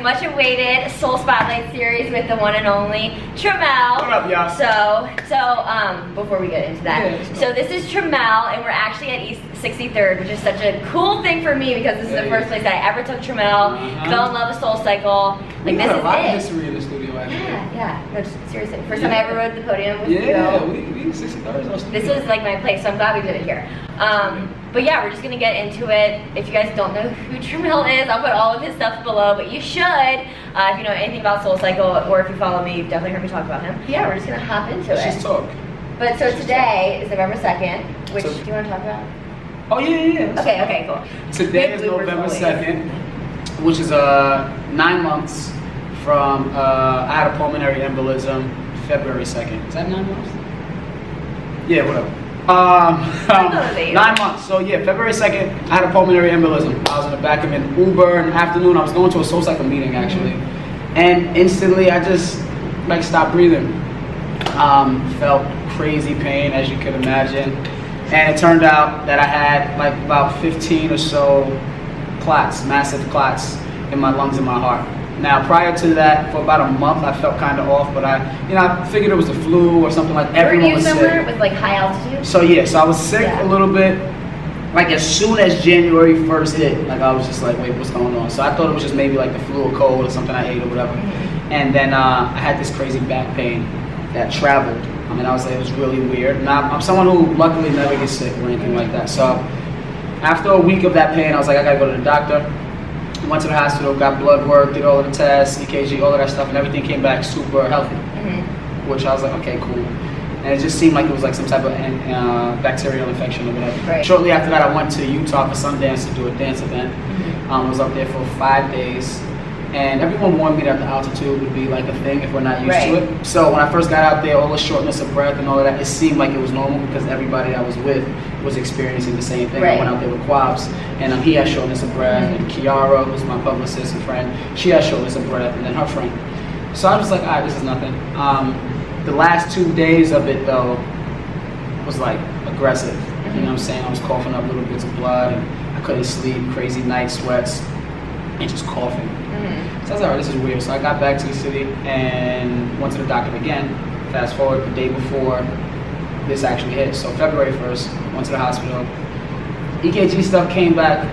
my much awaited Soul Spotlight Series with the one and only Trammell. What up, y'all? So, before we get into that, so this is Trammell, and we're actually at East 63rd, which is such a cool thing for me because this is the first place that I ever took Trammell, fell in love with SoulCycle. Like, this is a lot of history in the studio, actually. Yeah. No, just seriously. First time I ever rode the podium with you. Yeah, we 63rd. This was like my place, so I'm glad we did it here. But yeah, we're just gonna get into it. If you guys don't know who Trammell is, I'll put all of his stuff below, but you should. If you know anything about SoulCycle, or if you follow me, you've definitely heard me talk about him. Yeah, we're just gonna hop into it. Let's just talk. But so today is November 2nd, which, do you wanna talk about? Oh yeah. Okay, cool. Today is November 2nd, which is 9 months from, I had a pulmonary embolism February 2nd. Is that 9 months? Yeah, whatever. 9 months. So yeah, February 2nd, I had a pulmonary embolism. I was in the back of an Uber in the afternoon. I was going to a SoulCycle meeting actually, and instantly I just like stopped breathing. Felt crazy pain, as you could imagine, and it turned out that I had like about 15 or so clots, massive clots in my lungs and my heart. Now, prior to that, for about a month, I felt kind of off, but I figured it was the flu or something like. Everyone was sick. Were you somewhere with like high altitude? So yeah, so I was sick a little bit. Like as soon as January 1st hit, like I was just like, wait, what's going on? So I thought it was just maybe like the flu or cold or something I ate or whatever. And then I had this crazy back pain that traveled. I mean, I was like, it was really weird. Now I'm someone who luckily never gets sick or anything like that. So after a week of that pain, I was like, I gotta go to the doctor. Went to the hospital, got blood work, did all of the tests, EKG, all of that stuff, and everything came back super healthy. Which I was like, okay, cool. And it just seemed like it was like some type of bacterial infection or whatever. Right. Shortly after that, I went to Utah for Sundance to do a dance event. I was up there for 5 days. And everyone warned me that the altitude would be like a thing if we're not used to it. So when I first got out there, all the shortness of breath and all of that, it seemed like it was normal because everybody I was with was experiencing the same thing. I went out there with Quabs, and he had shortness of breath, and Kiara, who's my publicist and friend, she had shortness of breath, and then her friend. So I was like, all right, this is nothing. The last 2 days of it, though, was like aggressive. You know what I'm saying? I was coughing up little bits of blood, and I couldn't sleep, crazy night sweats, and just coughing. So I was like, all right, this is weird. So I got back to the city and went to the doctor again. Fast forward the day before this actually hit. So February 1st, went to the hospital. EKG stuff came back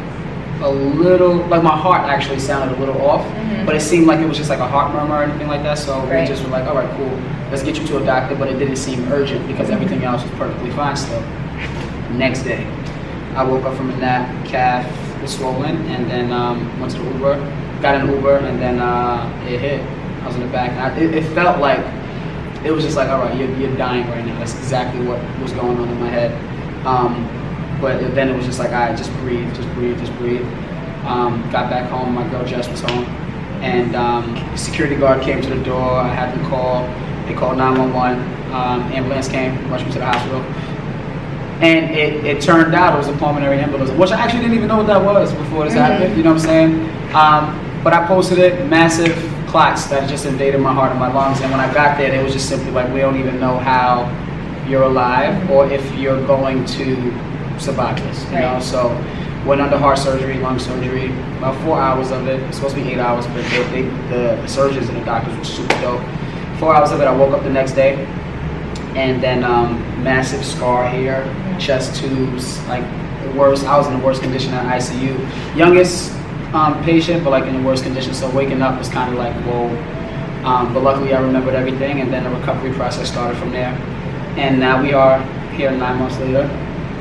a little, like my heart actually sounded a little off, but it seemed like it was just like a heart murmur or anything like that. So we just were like, all right, cool, let's get you to a doctor, but it didn't seem urgent because everything else was perfectly fine still. Next day, I woke up from a nap, calf was swollen, and then went to the Uber, got an Uber, and then it hit. I was in the back. It felt like, it was just like, all right, you're dying right now. That's exactly what was going on in my head. But then it was just like, all right, just breathe. Got back home, my girl Jess was home, and the security guard came to the door. I had them call. They called 911. Ambulance came, rushed me to the hospital. And it turned out it was a pulmonary embolism, which I actually didn't even know what that was before this happened, you know what I'm saying? But I posted it, massive clots that just invaded my heart and my lungs, and when I got there, they was just simply like, we don't even know how you're alive or if you're going to survive this, you know? So went under heart surgery, lung surgery, about 4 hours of it. It's supposed to be 8 hours, but the surgeons and the doctors were super dope. 4 hours of it, I woke up the next day, and then massive scar here, chest tubes, like the worst. I was in the worst condition at ICU. Youngest patient, but like in the worst condition. So waking up was kind of like, whoa. But luckily I remembered everything, and then the recovery process started from there. And now we are here 9 months later,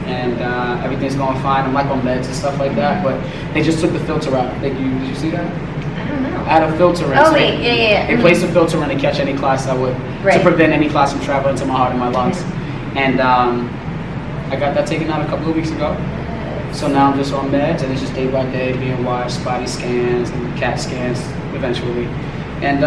and everything's going fine. I'm like on meds and stuff like that, but they just took the filter out. Did you see that? I don't know. I had a filter in. Oh wait, yeah. They placed a filter in to catch any clots that would, to prevent any clots from traveling to my heart and my lungs. And I got that taken out a couple of weeks ago. So now I'm just on meds, and it's just day by day being watched, body scans and CAT scans eventually. And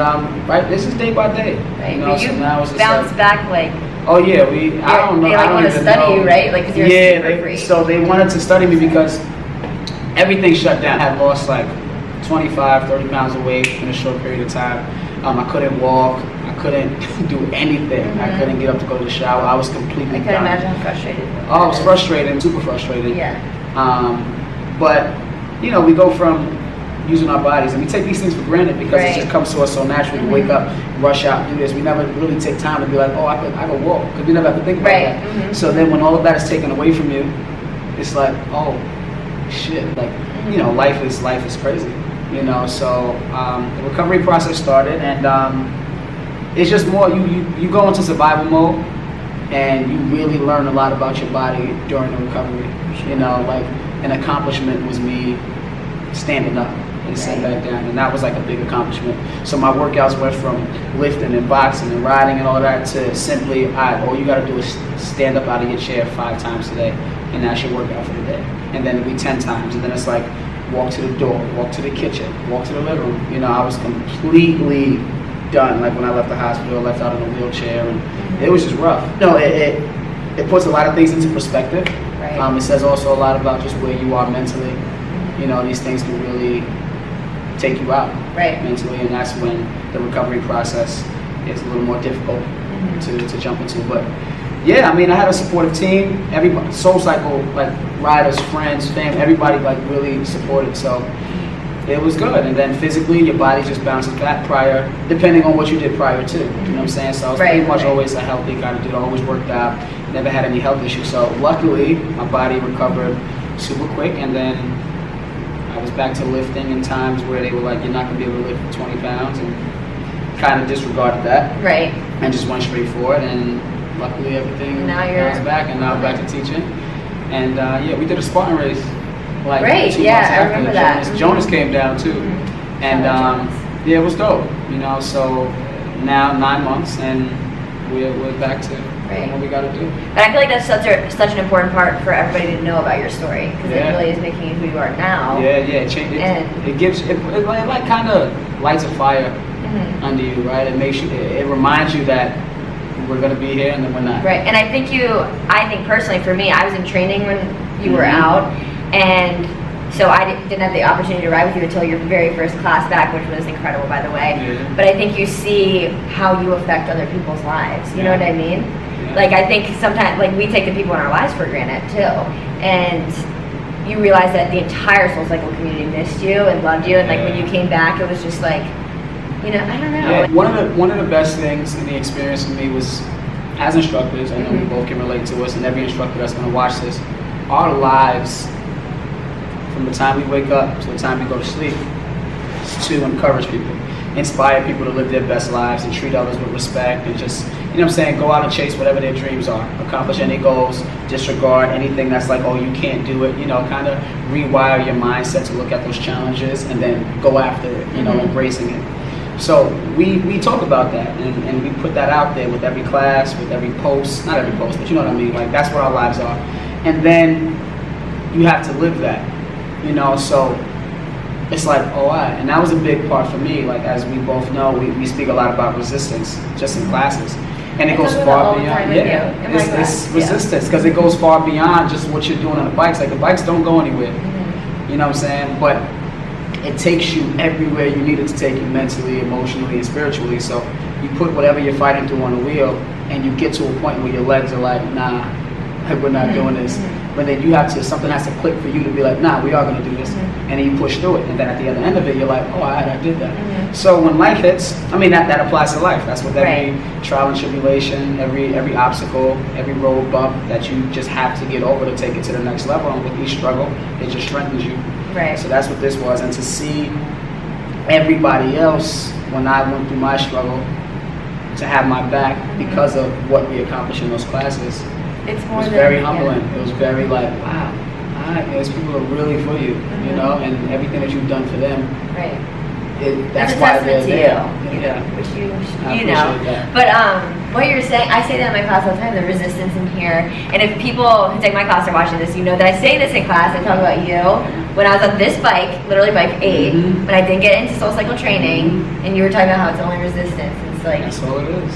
this is day by day. Right. You know, you so now it's just bounce back like. Oh yeah, I don't know. They like want to study you, right? Like, 'cause you're super free. So they wanted to study me because everything shut down. I had lost like 25, 30 pounds of weight in a short period of time. I couldn't walk. I couldn't do anything. I couldn't get up to go to the shower. I was completely I can imagine how frustrated. Oh, I was frustrated, super frustrated. Yeah. But, you know, we go from using our bodies, and we take these things for granted because it just comes to us so naturally to wake up, rush out, do this. We never really take time to be like, oh, I could walk, because we never have to think about that. So then when all of that is taken away from you, it's like, oh shit, like, you know, life is crazy, you know. So the recovery process started, and it's just more, you go into survival mode, and you really learn a lot about your body during the recovery. You know, like an accomplishment was me standing up and sitting back down, and that was like a big accomplishment. So my workouts went from lifting and boxing and riding and all that to simply, all you gotta do is stand up out of your chair 5 times a day, and that's your workout for the day. And then it'll be 10 times, and then it's like walk to the door, walk to the kitchen, walk to the living room. You know, I was completely done. Like when I left the hospital, I left out in a wheelchair, and it was just rough. No, it puts a lot of things into perspective. It says also a lot about just where you are mentally. You know, these things can really take you out mentally, and that's when the recovery process is a little more difficult to jump into. But yeah, I mean, I had a supportive team. Everybody, SoulCycle, like riders, friends, family, everybody like really supported. So it was good. And then physically, your body just bounces back prior, depending on what you did prior to. You know what I'm saying? So I was pretty much always a healthy kind of dude. Always worked out. Never had any health issues. So luckily, my body recovered super quick, and then I was back to lifting in times where they were like, you're not going to be able to lift 20 pounds, and kind of disregarded that. And just went straight forward, and luckily everything bounced back, and now I'm back to teaching. And yeah, we did a Spartan race like 2 months after. I remember that. Jonas came down too. And yeah, it was dope, you know. So now 9 months, and we're back to what we got to do. And I feel like that's such an important part for everybody to know about your story, because it really is making you who you are now. It gives it like kind of lights a fire under you, right? It makes you, it reminds you that we're gonna be here and then we're not. And I think personally for me, I was in training when you were out, and so I didn't have the opportunity to ride with you until your very first class back, which was incredible, by the way. But I think you see how you affect other people's lives. You know what I mean? Like, I think sometimes, like, we take the people in our lives for granted too, and you realize that the entire SoulCycle community missed you and loved you, and like when you came back, it was just like, you know, I don't know. One of the best things in the experience for me was, as instructors, I know we both can relate to us, and every instructor that's going to watch this, our lives, from the time we wake up to the time we go to sleep, is to encourage people, inspire people to live their best lives and treat others with respect, and just, you know what I'm saying, go out and chase whatever their dreams are, accomplish any goals, disregard anything that's like, oh, you can't do it, you know, kind of rewire your mindset to look at those challenges and then go after it, you know, embracing it. So we talk about that, and we put that out there with every class, with every post, not every post, but you know what I mean, like that's what our lives are. And then you have to live that, you know, so it's like, oh, and that was a big part for me. Like, as we both know, we speak a lot about resistance just in classes, and it goes far beyond. It's resistance, because it goes far beyond just what you're doing on the bikes. Like, the bikes don't go anywhere. You know what I'm saying? But it takes you everywhere you need it to take you, mentally, emotionally, and spiritually. So you put whatever you're fighting through on the wheel, and you get to a point where your legs are like, nah, we're not doing this. But then you have to, something has to click for you to be like, nah, we are going to do this. And then you push through it. And then at the other end of it, you're like, oh, I did that. So when life hits, I mean, that applies to life. That's with every trial and tribulation, every obstacle, every road bump that you just have to get over to take it to the next level. And with each struggle, it just strengthens you. So that's what this was. And to see everybody else, when I went through my struggle, to have my back because of what we accomplished in those classes, it was very humbling. It was very like, wow, these people are really for you, you know, and everything that you've done for them. That's why they're there. Which you know. That. But what you're saying, I say that in my class all the time, the resistance in here. And if people who take my class are watching this, you know that I say this in class. I talk about you. When I was on this bike, literally bike 8, when I didn't get into SoulCycle training, and you were talking about how it's only resistance. It's like, that's all it is.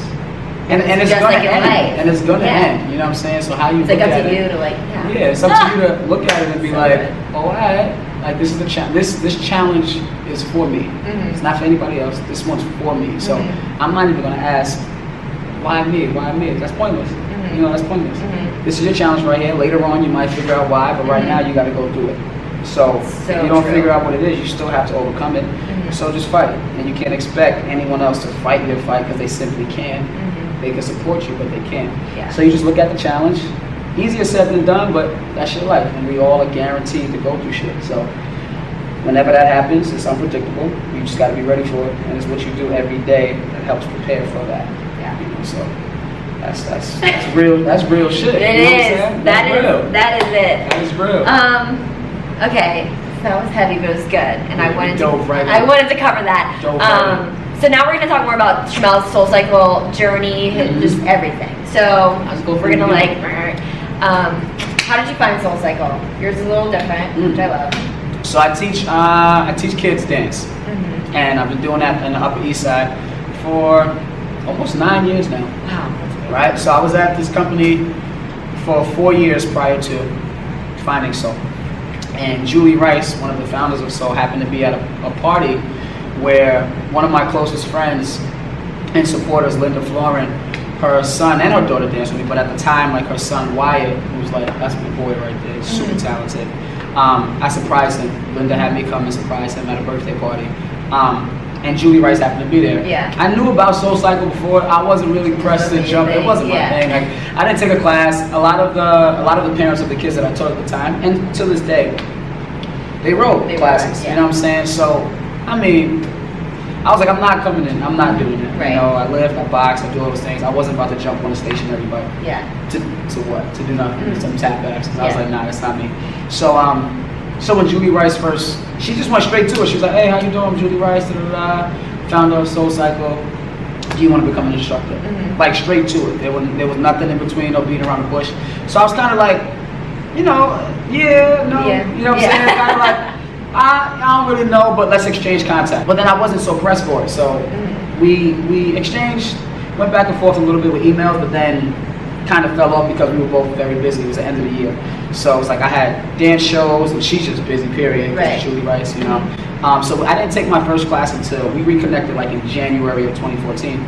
And it's gonna end. And it's gonna end. You know what I'm saying? So how you look at it. It's like up to you to like, it's up to you to look at it and be like, oh, all right. Like, this is the this challenge is for me. It's not for anybody else. This one's for me. So I'm not even gonna ask, why me? Why me? That's pointless. You know, that's pointless. This is your challenge right here. Later on, you might figure out why, but right now you got to go do it. So if you don't figure out what it is, you still have to overcome it. So just fight. And you can't expect anyone else to fight your fight because they simply can't. They can support you, but they can't. So you just look at the challenge. Easier said than done, but that's your life. And we all are guaranteed to go through shit. So whenever that happens, it's unpredictable. You just got to be ready for it. And it's what you do every day that helps prepare for that. You know, so that's real. That's real shit. It is. That is it. That is real. Okay, so that was heavy, but it was good, and I wanted to cover that. So now we're gonna talk more about Trammell's SoulCycle journey, just everything. So we're gonna how did you find SoulCycle? Yours is a little different, which I love. So I teach kids dance, and I've been doing that in the Upper East Side for almost 9 years now. Wow. Right. So I was at this company for 4 years prior to finding Soul. And Julie Rice, one of the founders of Soul, happened to be at a party where one of my closest friends and supporters, Linda Florin, her son and her daughter danced with me, but at the time, like her son Wyatt, who was like, that's my boy right there, super talented. I surprised him. Linda had me come and surprise him at a birthday party. And Julie Rice happened to be there. I knew about SoulCycle before. I wasn't really pressed to jump. It wasn't my thing. Like, I didn't take a class. A lot of the parents of the kids that I taught at the time, and to this day, they wrote classes. You know what I'm saying? So, I mean, I was like, I'm not coming in. I'm not doing it. You know, I lift, I box, I do all those things. I wasn't about to jump on a stationary bike. To what? To do nothing. Some tap backs. I was like, nah, that's not me. So, so when Julie Rice first, she just went straight to it. She was like, hey, how you doing? I'm Julie Rice, founder of SoulCycle. Do you want to become an instructor? Like straight to it. There was nothing in between, no beating around the bush. So I was kind of like, you know, you know what I'm saying? Kind of like, I don't really know, but let's exchange contact. But then I wasn't so pressed for it. So we exchanged, went back and forth a little bit with emails, but then kind of fell off because we were both very busy. It was the end of the year. So it's like I had dance shows, and she's just busy, period, because it's Julie Rice, you know. So I didn't take my first class until we reconnected like in January of 2014.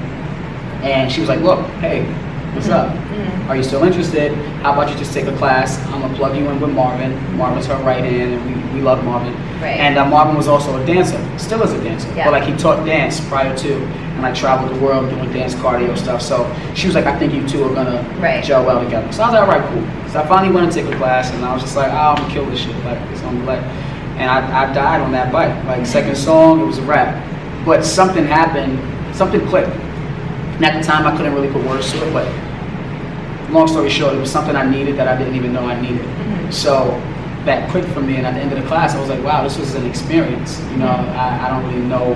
And she was like, look, hey, what's up? Are you still interested? How about you just take a class? I'm going to plug you in with Marvin. Marvin's her right hand, and we love Marvin. And Marvin was also a dancer, still is a dancer. But like he taught dance prior to, and I traveled the world doing dance cardio stuff. So she was like, I think you two are going to gel well together. So I was like, all right, cool. So I finally went and took a class, and I was just like, oh, I'm going to kill this shit. Like, it's going to be like, and I died on that bike. Like, second song, it was a wrap. But something happened, something clicked. And at the time, I couldn't really put words to it, but long story short, it was something I needed that I didn't even know I needed. So that clicked for me, and at the end of the class, I was like, wow, this was an experience. You know, I don't really know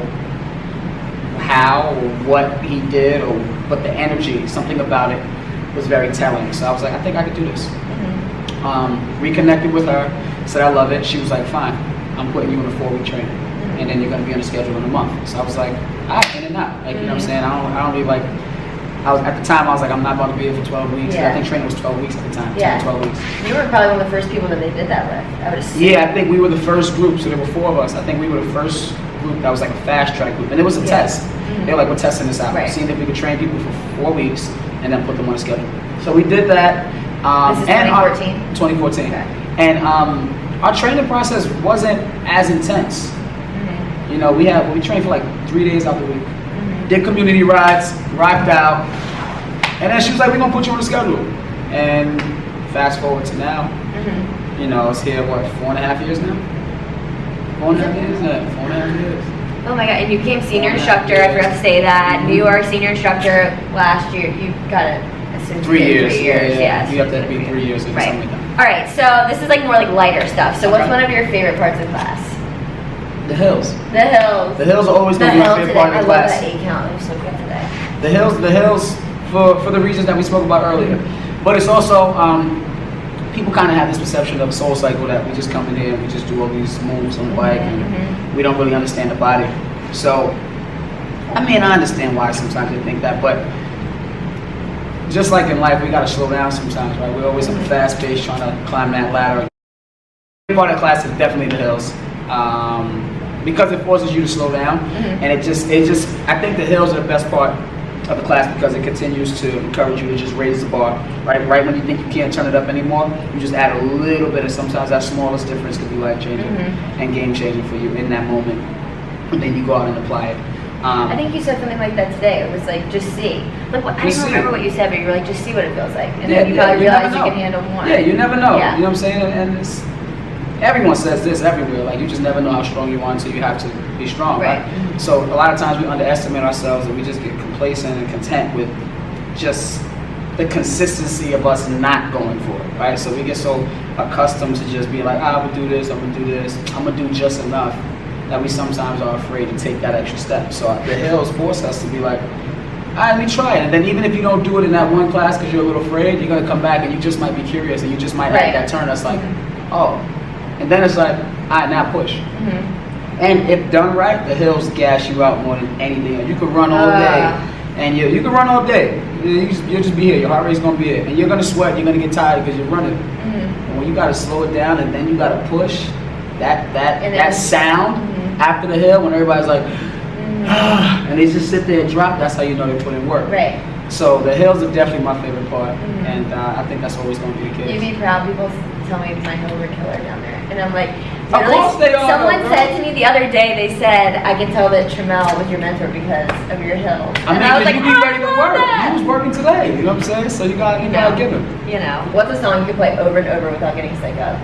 how or what he did, but the energy, something about it was very telling. So I was like, I think I could do this. Reconnected with her, said I love it. She was like, fine, I'm putting you in a 4-week training, and then you're going to be on a schedule in a month. So I was like, all right, in and out. Like, you know what I'm saying? I don't really like. At the time, I was like, I'm not about to be here for 12 weeks. I think training was 12 weeks at the time. 10 12 weeks. You were probably one of the first people that they did that with, I would assume. Yeah, I think we were the first group. So there were 4 of us. I think we were the first group that was like a fast track group. And it was a test. They were like, we're testing this out. Seeing if we could train people for 4 weeks and then put them on a schedule. So we did that. This is 2014? 2014. Okay. And our training process wasn't as intense. You know, we trained for like 3 days out the week. Did community rides, rocked out, and then she was like, we're gonna put you on the schedule. And fast forward to now, you know, it's here, what, 4.5 years now? 4.5 years? Yeah, 4.5 years. Oh my God, and you became senior instructor, I forgot to say that. You are a senior instructor last year, you got it. 3 years. 3 years, yeah. You have to be 3 years or something like that. All right, so this is like more like lighter stuff. So what's one of your favorite parts of class? The hills. The hills. The hills are always going to be my favorite part of the class. I love that 8 count. It was so good today. The hills for the reasons that we spoke about earlier. But it's also, people kind of have this perception of SoulCycle that we just come in here and we just do all these moves on the bike and we don't really understand the body. So, I mean, I understand why sometimes they think that, but just like in life, we got to slow down sometimes, right? We're always at a fast pace trying to climb that ladder. Part of the class is definitely the hills. Because it forces you to slow down, and it just I think the hills are the best part of the class because it continues to encourage you to just raise the bar. Right when you think you can't turn it up anymore, you just add a little bit, and sometimes that smallest difference could be life-changing and game-changing for you in that moment. And then you go out and apply it. I think you said something like that today. It was like, just see. Like, I don't remember what you said, but you were like, just see what it feels like. And then you probably realize you can handle more. Yeah, you never know. Yeah. You know what I'm saying? And everyone says this everywhere. Like, you just never know how strong you are until you have to be strong, right? So a lot of times we underestimate ourselves and we just get complacent and content with just the consistency of us not going for it, right? So we get so accustomed to just being like, I'm gonna do this, I'm gonna do this, I'm gonna do just enough, that we sometimes are afraid to take that extra step. So the hills force us to be like, all right, let me try it. And then even if you don't do it in that one class because you're a little afraid, you're gonna come back and you just might be curious and you just might have that turn that's like, oh. And then it's like, all right, now push. And if done right, the hills gas you out more than anything. You can run all day, and you can run all day. You'll just be here. Your heart rate's gonna be here, and you're gonna sweat. You're gonna get tired because you're running. And when you gotta slow it down, and then you gotta push, that sound after the hill when everybody's like, and they just sit there and drop. That's how you know they put in work. Right. So the hills are definitely my favorite part, and I think that's always gonna be the case. You'd be proud. People tell me my hills are killer down there, and I'm like. Of course they are. Someone said to me the other day, they said, I can tell that Trammell was your mentor because of your hills. I mean, because you be ready to work. He was working today, you know what I'm saying? So you gotta give him. You know, what's a song you can play over and over without getting sick of?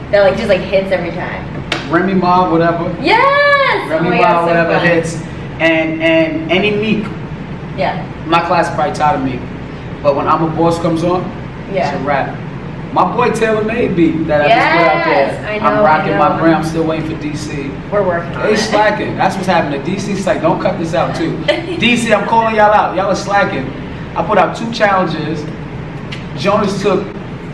That like just like hits every time. Remy Ma, whatever. Yes! Remy Ma, whatever hits. And any Meek. Yeah. My class is probably tired of Meek. But when I'm a Boss comes on, it's a rap. My boy Taylor Made beat that I just put out there. I know, I'm rocking my brand. I'm still waiting for DC. We're working on it. They slacking. That's what's happening. DC's like, don't cut this out too. DC, I'm calling y'all out. Y'all are slacking. I put out 2 challenges. Jonas took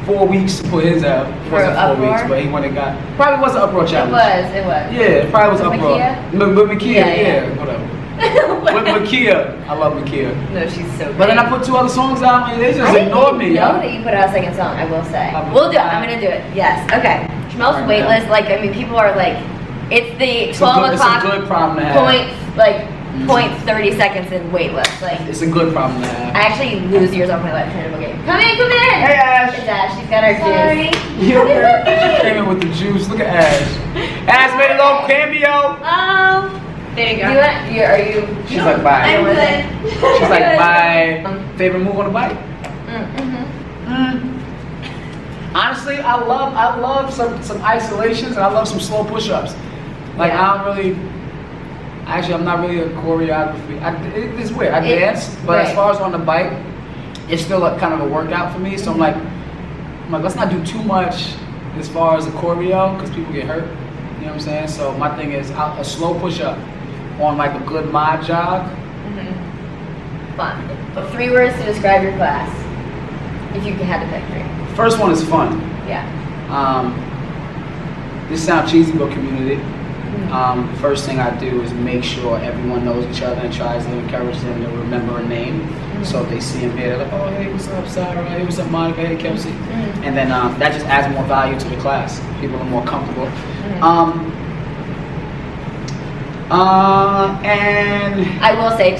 4 weeks to put his out. It wasn't 4 weeks, but he went and got. Probably was an uproar challenge. It was. Yeah, it probably was uproar. With Makia, yeah, whatever. With Makia, I love Makia. No, she's so great. But then I put 2 other songs out, and they just ignored me. I didn't know that you put out a second song, I will say. We'll do it. I'm going to do it. Yes. Okay. Trammell's waitlist, like, I mean, people are like, it's the 12 o'clock it's a good problem to have. Point 30 seconds in waitlist. Like, it's a good problem to have. I actually lose years off my life trying to book it. Come in. Hey, Ash. It's Ash. She's got her juice. She came in with the juice. Look at Ash. Ash made a little cameo. There you go. She's like, bye. I'm good. She's like, bye. Favorite move on the bike? Honestly, I love some isolations and I love some slow push-ups. Like I don't really. Actually, I'm not really a choreography. It's weird. I dance, but as far as on the bike, it's still kind of a workout for me. So I'm like, let's not do too much as far as the choreo because people get hurt. You know what I'm saying? So my thing is a slow push-up on like a good mod jog. Fun. But 3 words to describe your class, if you had to pick 3. First one is fun. Yeah. This sounds cheesy, but community. First thing I do is make sure everyone knows each other and tries to encourage them to remember a name. So if they see him here, they're like, oh, hey, what's up, Sarah? Hey, what's up, Monica? Hey, Kelsey. And then that just adds more value to the class. People are more comfortable. And I will say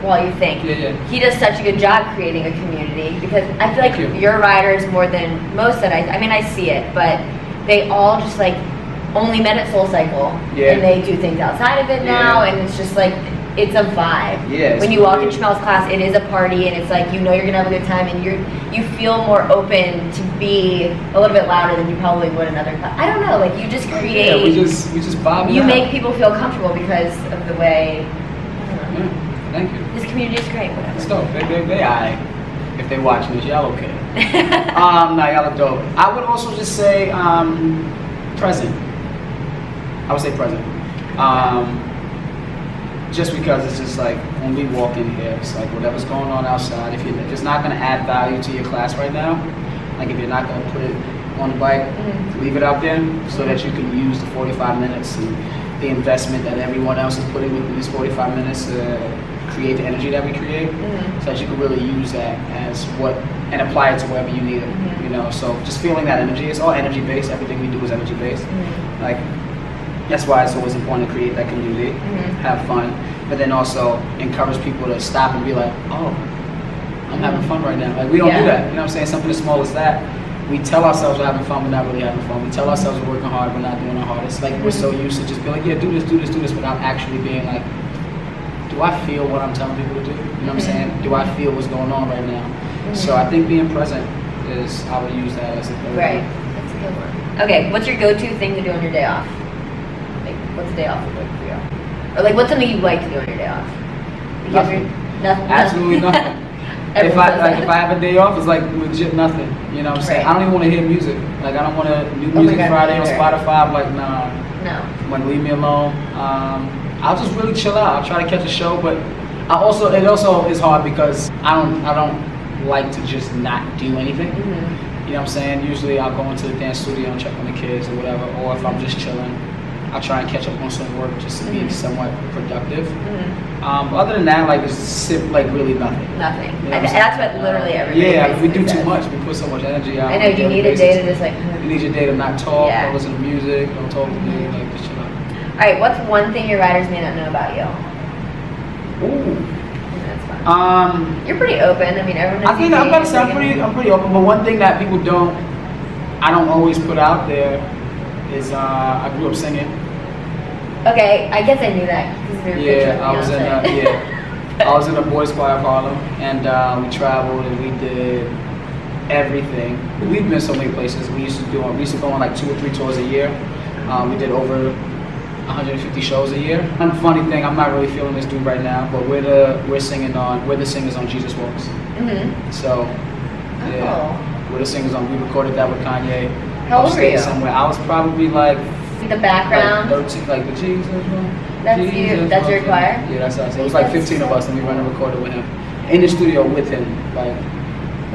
while you think, he does such a good job creating a community because I feel like your riders more than most that I mean, I see it, but they all just like only met at SoulCycle and they do things outside of it now and it's just like it's a vibe. Yeah, when you walk in Trammell's class, it is a party and it's like you know you're gonna have a good time and you feel more open to be a little bit louder than you probably would in other class. I don't know, like you just create. Yeah, we just vibe. You make people feel comfortable because of the way. Thank you. This community is great. Whatever. It's dope. They if they watching this, y'all okay. No, y'all are dope. I would also just say present. I would say present. Just because it's just like when we walk in here, it's like whatever's going on outside. If it's not going to add value to your class right now, like if you're not going to put it on the bike, leave it out there so that you can use the 45 minutes and the investment that everyone else is putting within these 45 minutes to create the energy that we create, so that you can really use that as and apply it to wherever you need it. You know, so just feeling that energy. It's all energy based. Everything we do is energy based. Like. That's why it's always important to create that community, have fun, but then also encourage people to stop and be like, oh, I'm having fun right now. Like, we don't do that. You know what I'm saying? Something as small as that. We tell ourselves we're having fun, but not really having fun. We tell ourselves we're working hard, but not doing our hardest. Like, we're so used to just being like, yeah, do this, without actually being like, do I feel what I'm telling people to do? You know what I'm saying? Do I feel what's going on right now? So I think being present is, I would use that as a third. Right. That's a good one. Okay, what's your go-to thing to do on your day off? Like, what's a day off look like for you? Or like, what's something you like to do on your day off? Nothing. Absolutely nothing. If I have a day off, it's like legit nothing. You know what I'm saying? I don't even want to hear music. Like, I don't want to do music Friday on Spotify. I'm like, nah. No. Like, leave me alone. I'll just really chill out. I'll try to catch a show, but it also is hard because I don't like to just not do anything. You know what I'm saying? Usually I'll go into the dance studio and check on the kids or whatever, or if I'm just chilling, I'll try and catch up on some work just to be somewhat productive. Other than that, like, just like really nothing. Nothing. You know that's what literally everybody Yeah, we do says. too much. We put so much energy out. I know, you need a day to just like... You need your day to not talk, don't listen to music, don't talk to me, like, just chill out. Alright, what's one thing your riders may not know about you? Ooh. That's fun. You're pretty open. I mean, everyone knows. I think I'm pretty open, but one thing that people I don't always put out there is I grew up singing. Okay, I guess I knew that. I was in a boys' choir of Harlem, and we traveled and we did everything. We've been so many places. We used to go on like 2 or 3 tours a year. We did over 150 shows a year. One funny thing, I'm not really feeling this dude right now, but we're the singers on Jesus Walks. So we're the singers on. We recorded that with Kanye. How old were you? Somewhere. I was probably like the background. Like 13, like the Jesus one. That's you. That's your choir. Yeah, that's us. It was like 15 of us, and we went and recorded with him in the studio with him, like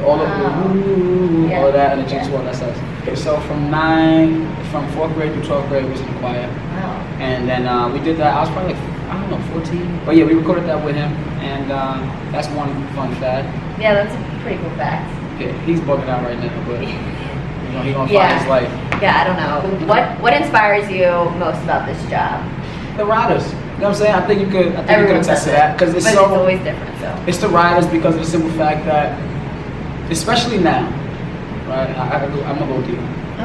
all of all of that, and the Jesus one. That's us. So from 4th grade through 12th grade was in the choir. Wow. And then we did that. I was probably like 14. But yeah, we recorded that with him, and that's one fun fact. Yeah, that's a pretty cool fact. Yeah, he's bugging out right now, but he's gonna find his life. Yeah, I don't know. What inspires you most about this job? The riders. You know what I'm saying? I think you could attest to that because it's always different. So it's the riders because of the simple fact that, especially now, right? I'm gonna go deep.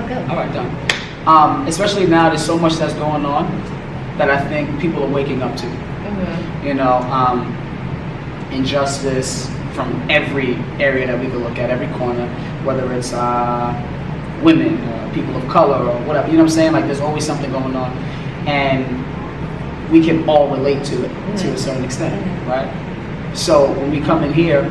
Okay. All right, done. Especially now, there's so much that's going on that I think people are waking up to. You know, injustice from every area that we could look at, every corner, whether it's women, people of color, or whatever. You know what I'm saying? Like, there's always something going on, and we can all relate to it to a certain extent, right? So when we come in here,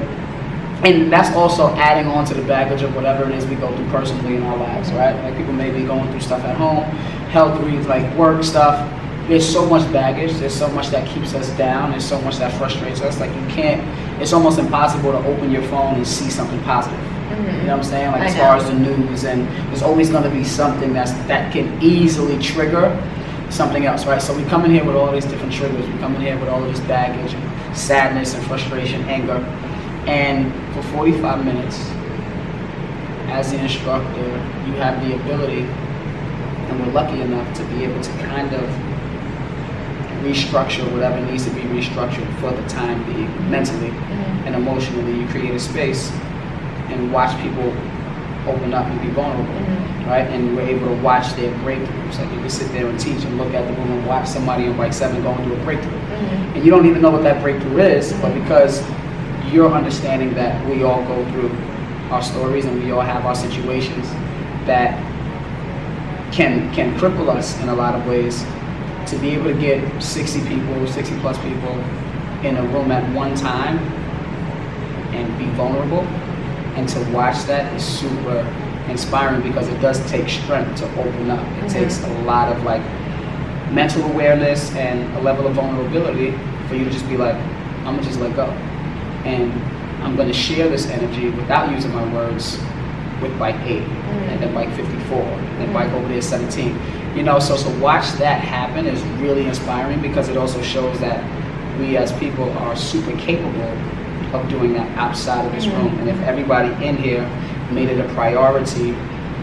and that's also adding on to the baggage of whatever it is we go through personally in our lives, right? Like, people may be going through stuff at home, health reasons, like work stuff. There's so much baggage, there's so much that keeps us down, there's so much that frustrates us. Like, it's almost impossible to open your phone and see something positive. You know what I'm saying? Like, as far as the news, and there's always gonna be something that can easily trigger something else, right? So we come in here with all these different triggers, we come in here with all of this baggage, and sadness and frustration, anger, and for 45 minutes, as the instructor, you have the ability, and we're lucky enough to be able to kind of restructure whatever needs to be restructured for the time being, mentally and emotionally. You create a space and watch people open up and be vulnerable, right? And we're able to watch their breakthroughs. Like, you can sit there and teach and look at the room and watch somebody on bike 7 going through a breakthrough. And you don't even know what that breakthrough is, but because you're understanding that we all go through our stories and we all have our situations that can cripple us in a lot of ways, to be able to get 60 plus people in a room at one time and be vulnerable, and to watch that is super inspiring, because it does take strength to open up. It takes a lot of like mental awareness and a level of vulnerability for you to just be like, I'm gonna just let go, and I'm gonna share this energy without using my words with bike 8 and then bike 54 and then bike over there 17. You know, so watch that happen is really inspiring, because it also shows that we as people are super capable of doing that outside of this room. And if everybody in here made it a priority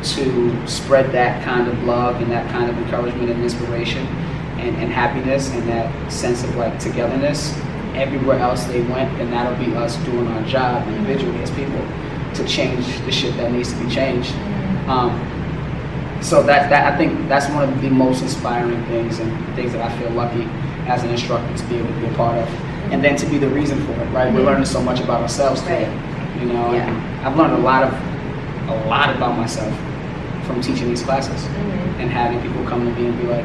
to spread that kind of love and that kind of encouragement and inspiration, and happiness and that sense of like togetherness everywhere else they went, then that'll be us doing our job individually as people to change the shit that needs to be changed. So that I think that's one of the most inspiring things and things that I feel lucky as an instructor to be able to be a part of, and then to be the reason for it. Right, we're learning so much about ourselves today. You know, and I've learned a lot about myself from teaching these classes and having people come to me and be like,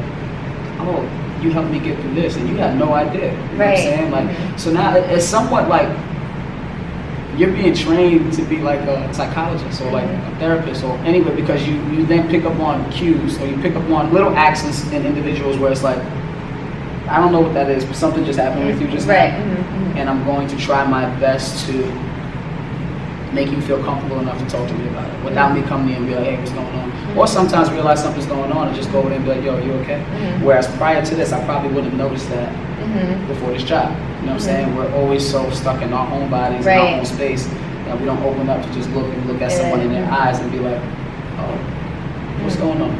"Oh, you helped me get through this, and you had no idea." You know what I'm saying? Like, so now it's somewhat like you're being trained to be like a psychologist or like a therapist or anyway, because you then pick up on cues or you pick up on little accents in individuals where it's like, I don't know what that is, but something just happened with you just now, and I'm going to try my best to make you feel comfortable enough to talk to me about it without me coming in and be like, hey, what's going on? Or sometimes realize something's going on and just go over there and be like, yo, you okay? Whereas prior to this, I probably wouldn't have noticed that before this job. You know what I'm saying? We're always so stuck in our own bodies, in our own space, that we don't open up to just look at someone in their eyes and be like, oh, what's going on?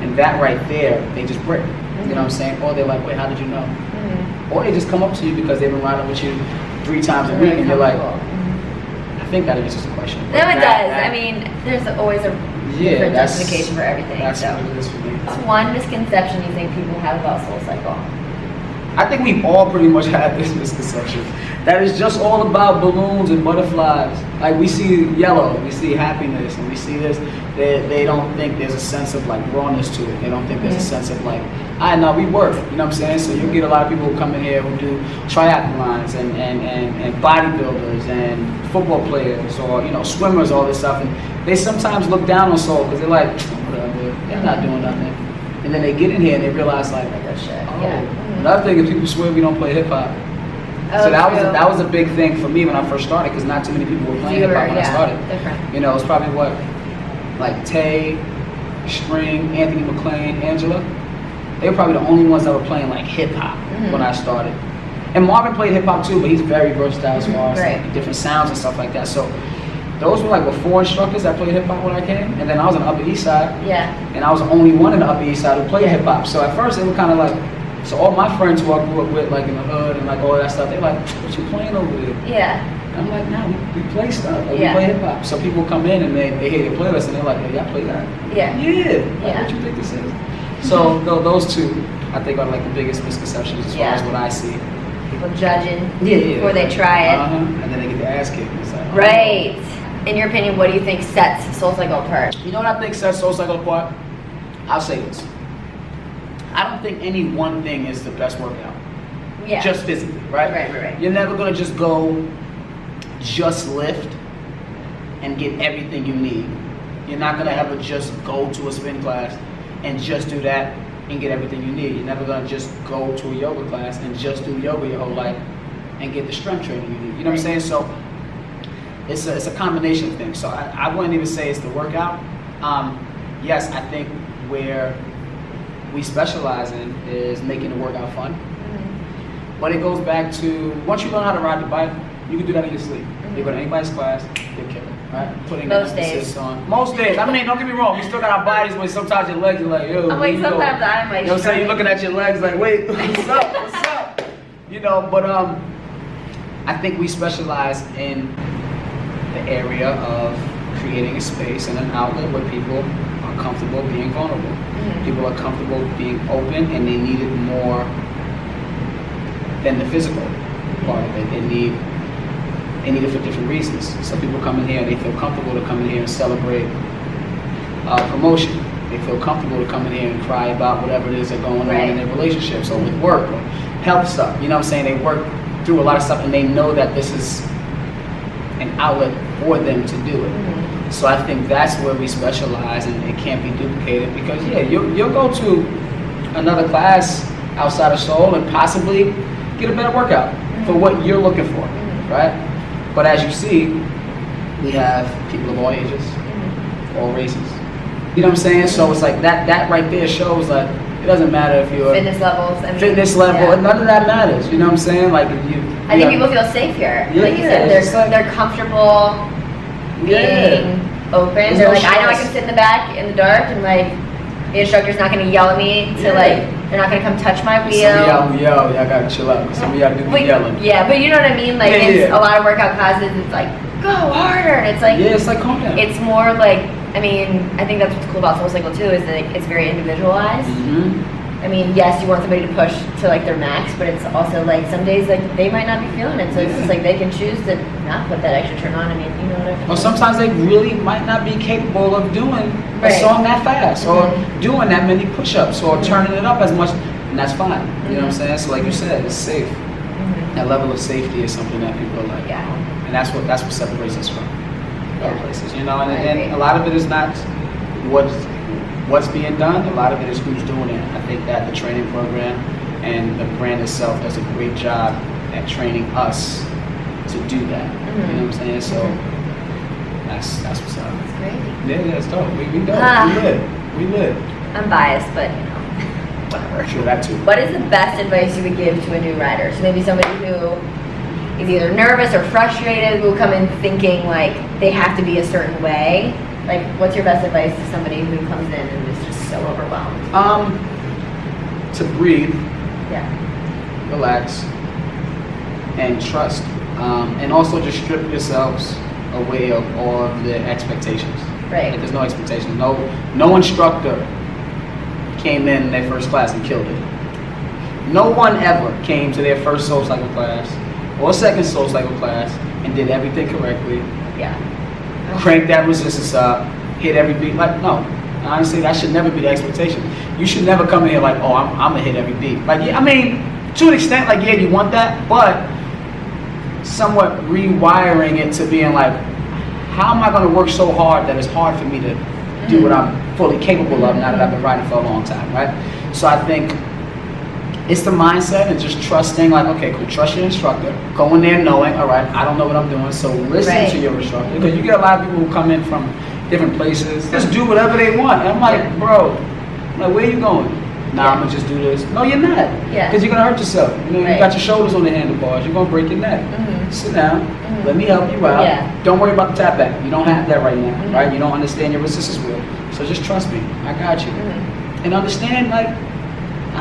And that right there, they just break. You know what I'm saying? Or they're like, wait, how did you know? Or they just come up to you because they've been riding with you 3 times a week and you're like, I think that answers the question. No, it does. I mean, there's always a different justification for everything. That's what it is for me. What's one misconception you think people have about SoulCycle? I think we've all pretty much had this misconception that it's just all about balloons and butterflies. Like we see yellow, we see happiness, and we see this. They don't think there's a sense of like rawness to it. They don't think there's a sense of like, I know we work. You know what I'm saying? So you get a lot of people who come in here who do triathlons and bodybuilders and football players or swimmers, all this stuff, and they sometimes look down on soul because they're like, whatever, they're not doing nothing. And then they get in here and they realize like, another thing is people swear we don't play hip hop. So that was a big thing for me when I first started, because not too many people were playing hip hop when I started. Different. It was probably like Tay, String, Anthony McClain, Angela. They were probably the only ones that were playing like hip hop when I started. And Marvin played hip hop too, but he's very versatile as far as like, different sounds and stuff like that. So those were like the 4 instructors that played hip hop when I came, and then I was on the Upper East Side. And I was the only one in the Upper East Side who played hip hop. So at first it was kind of like, so all my friends who I grew up with, like in the hood and like all that stuff, they're like, what you playing over there? And I'm like, nah, we play stuff, like, we play hip hop. So people come in and they hear your playlist and they're like, hey, y'all play that? Like, what you think this is? So those 2, I think, are like the biggest misconceptions as far as what I see. People judging before they try it. And then they get their ass kicked. It's like, In your opinion, what do you think sets SoulCycle apart? You know what I think sets SoulCycle apart? I'll say this. I don't think any one thing is the best workout. Just physically, right? You're never gonna just go, just lift and get everything you need. You're not gonna ever just go to a spin class and just do that and get everything you need. You're never gonna just go to a yoga class and just do yoga your whole life and get the strength training you need. You know what I'm saying? So it's a combination of things. So I wouldn't even say it's the workout. Yes, I think where we specialize in is making the workout fun. But it goes back to, once you learn how to ride the bike, you can do that in your sleep. You go to anybody's class, you'll kill it, right? Putting most days. Most days. I mean, don't get me wrong, we still got our bodies, but sometimes your legs are like, yo. I'm like, sometimes I'm like, you know what I'm saying? You're looking at your legs like, wait, what's up, what's up? But I think we specialize in the area of creating a space and an outlet where people are comfortable being vulnerable. People are comfortable being open, and they need it more than the physical part of it. They need it for different reasons. So people come in here and they feel comfortable to come in here and celebrate promotion. They feel comfortable to come in here and cry about whatever it is that's going on in their relationships or with work or health stuff. You know what I'm saying? They work through a lot of stuff and they know that this is an outlet for them to do it. So I think that's where we specialize, and it can't be duplicated because you'll go to another class outside of Soul and possibly get a better workout for what you're looking for, right? But as you see, we have people of all ages, all races. You know what I'm saying? So it's like that right there shows like it doesn't matter if you're fitness levels, none of that matters. You know what I'm saying? Like if you I think people feel safe here. Like you said, they're comfortable being open. They're like, I know I can sit in the back in the dark and like The instructor's not going to yell at me to like, they're not going to come touch my wheel. Some of y'all gotta chill out. Some of y'all do be yelling. Yeah, but you know what I mean? Like, a lot of workout classes, it's like, go harder. And it's like, it's like, calm down. It's more like, I mean, I think that's what's cool about SoulCycle too, is that it's very individualized. I mean, yes, you want somebody to push to like their max, but it's also like some days like they might not be feeling it, so it's just like they can choose to not put that extra turn on. I mean, you know what I mean? Or sometimes they really might not be capable of doing a song that fast, or doing that many push-ups, or turning it up as much, and that's fine. You know what I'm saying? So like you said, it's safe. That level of safety is something that people are like, and that's what separates us from other places. You know, and a lot of it is not what's being done, a lot of it is who's doing it. I think that the training program and the brand itself does a great job at training us to do that. You know what I'm saying? So that's what's up. That's great. Yeah, it's dope. We live. I'm biased, but you know, whatever. Sure, that too. What is the best advice you would give to a new rider? So maybe somebody who is either nervous or frustrated, who will come in thinking like they have to be a certain way. Like, what's your best advice to somebody who comes in and is just so overwhelmed? To breathe, relax, and trust, and also just strip yourselves away of all of the expectations. Like, there's no expectations. No instructor came in their first class and killed it. No one ever came to their first SoulCycle class or second SoulCycle class and did everything correctly. Crank that resistance up, hit every beat. Like, no, honestly, that should never be the expectation. You should never come in here like, oh, I'm gonna hit every beat. Like, I mean, to an extent, like, you want that, but somewhat rewiring it to being like, how am I gonna work so hard that it's hard for me to do what I'm fully capable of now that I've been riding for a long time, right? So I think it's the mindset and just trusting, like, okay, cool, trust your instructor. Go in there knowing, all right, I don't know what I'm doing, so listen to your instructor. Because you get a lot of people who come in from different places, just do whatever they want. And I'm like, bro, like, where are you going? Nah, I'm gonna just do this. No, you're not. Because you're gonna hurt yourself. You know, you got your shoulders on the handlebars, you're gonna break your neck. Sit down, let me help you out. Don't worry about the tap back. You don't have that right now, right? You don't understand your resistance wheel. So just trust me, I got you. And understand, like,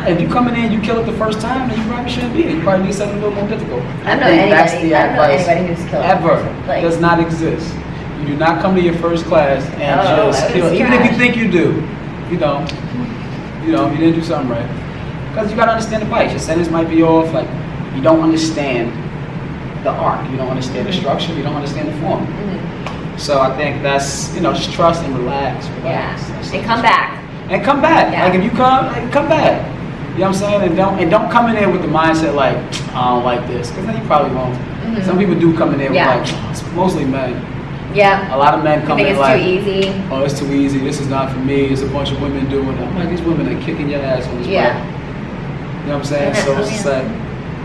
if you come in and you kill it the first time, then you probably shouldn't be here. You probably need something a little more difficult. I think that's the advice who's ever does not exist. You do not come to your first class and just kill it. Even if you think you do, you don't. You didn't do something right. Because you gotta understand the bike. Your sentence might be off. Like, you don't understand the arc. You don't understand the structure. You don't understand the form. So I think that's, just trust and relax. And come back. And come back. Like, if you come back. You know what I'm saying? And don't come in there with the mindset like, I don't like this, because then you probably won't. Some people do come in there with like, it's mostly men. A lot of men come in like, it's too easy. Oh, it's too easy. This is not for me. It's a bunch of women doing it. I'm like, these women are kicking your ass on this bike. You know what I'm saying? So it's just like,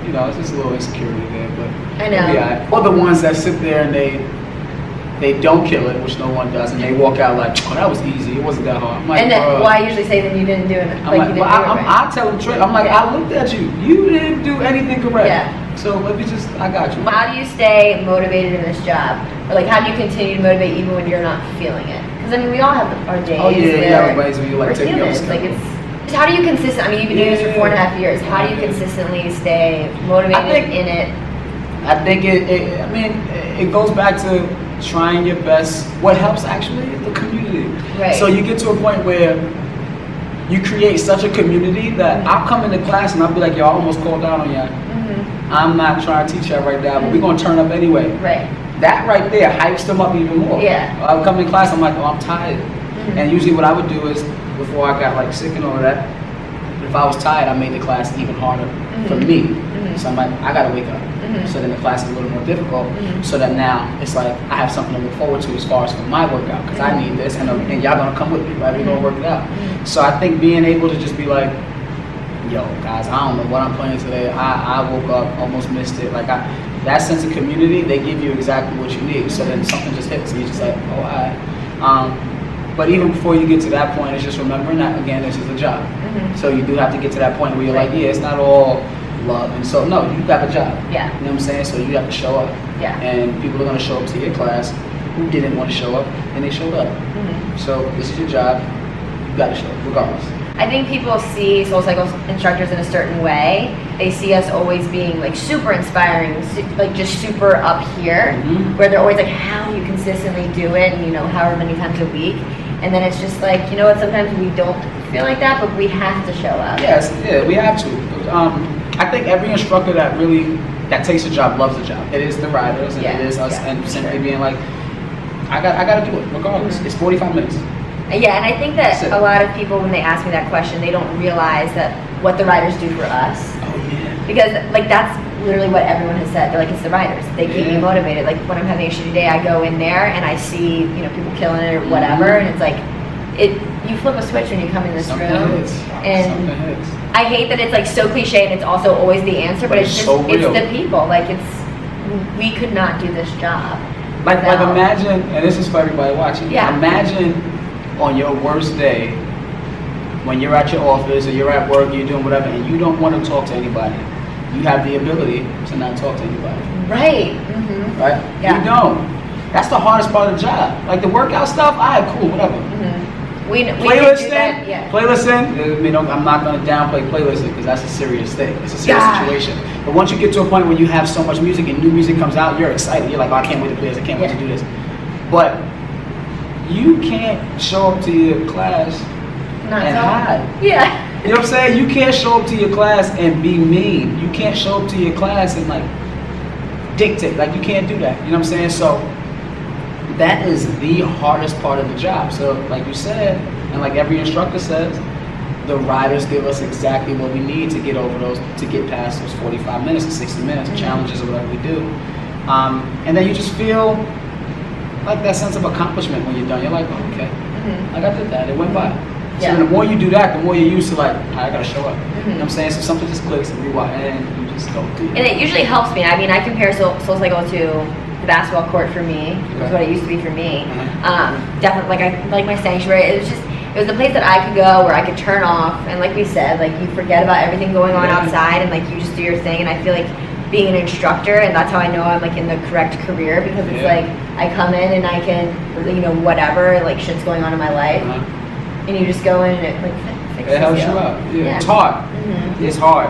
it's just a little insecurity there, but I know. Yeah. Or the ones that sit there and they don't kill it, which no one does, and they walk out like, oh, that was easy. It wasn't that hard. I'm like, and then, well, I usually say that you didn't do it. I tell them straight. I'm like, I looked at you. You didn't do anything correct. So let me I got you. How do you stay motivated in this job? Or like, how do you continue to motivate even when you're not feeling it? Because I mean, we all have our days. Oh yeah, ways where you like take your like it's. How do you consistently? I mean, you've been doing this for 4.5 years. How do you consistently stay motivated in it? I think it goes back to trying your best. What helps actually is the community. So you get to a point where you create such a community that I'll come into class and I'll be like, yo, I almost called down on y'all. I'm not trying to teach y'all right now, but we're gonna turn up anyway. That right there hypes them up even more. I would come in class, I'm like, oh, I'm tired. And usually what I would do is, before I got like sick and all of that, if I was tired, I made the class even harder for me. So I'm like, I gotta wake up. So then the class is a little more difficult. So that now it's like I have something to look forward to as far as for my workout, because I need this, and y'all gonna come with me, right? We're gonna work it out. So I think being able to just be like, yo, guys, I don't know what I'm playing today. I woke up, almost missed it. Like that sense of community, they give you exactly what you need. So then something just hits, and you're just like, oh, all right. But even before you get to that point, it's just remembering that, again, this is a job. So you do have to get to that point where you're like, yeah, it's not all love. And so, no, you got a job. You know what I'm saying? So you have to show up. And people are going to show up to your class who didn't want to show up, and they showed up. So this is your job. You gotta show up, regardless. I think people see SoulCycle instructors in a certain way. They see us always being like super inspiring, like just super up here, where they're always like, how you consistently do it, and you know, however many times a week. And then it's just like, you know what, sometimes we don't feel like that, but we have to show up. Yes, yeah, we have to. I think every instructor that takes a job loves the job. It is the riders, and it is us, and simply being like, I gotta do it regardless. It's 45 minutes. Yeah, and I think that a lot of people, when they ask me that question, they don't realize that what the riders do for us. Oh yeah. Because like that's literally what everyone has said. They're like, it's the riders. They keep me motivated. Like when I'm having a shitty day, I go in there and I see, you know, people killing it or whatever, and it's like, you flip a switch when you come in this room. And I hate that it's like so cliche and it's also always the answer, but it's just so real. It's the people. Like we could not do this job. Like imagine, and this is for everybody watching. Yeah. Imagine on your worst day, when you're at your office or you're at work, you're doing whatever, and you don't want to talk to anybody. You have the ability to not talk to anybody. Right. Right? Yeah. You don't. That's the hardest part of the job. Like the workout stuff, cool, whatever. We Playlist do that, yeah. Playlist in. I mean, I'm not going to downplay playlisting because that's a serious thing. It's a serious situation. But once you get to a point where you have so much music and new music comes out, you're excited. You're like, oh, I can't wait to play this. I can't wait to do this. But you can't show up to your class and hide. Yeah. You know what I'm saying? You can't show up to your class and be mean. You can't show up to your class and like dictate. Like you can't do that. You know what I'm saying? So that is the hardest part of the job. So like you said, and like every instructor says, the riders give us exactly what we need to get over those, to get past those 45 minutes or 60 minutes, challenges or whatever we do. And then you just feel like that sense of accomplishment when you're done. You're like, oh, okay, like I did that, it went by. So the more you do that, the more you're used to like, I gotta show up. You know what I'm saying? So something just clicks and you just go do it. And it usually helps me. I mean, I compare SoulCycle to the basketball court for me. That's what it used to be for me. Definitely, like I like my sanctuary. It was the place that I could go where I could turn off, and like we said, like you forget about everything going on outside, and like you just do your thing. And I feel like being an instructor, and that's how I know I'm like in the correct career, because it's like I come in and I can, you know, whatever like shit's going on in my life, and you just go in and it like fixes it helps you out. Yeah. It's hard. It's hard.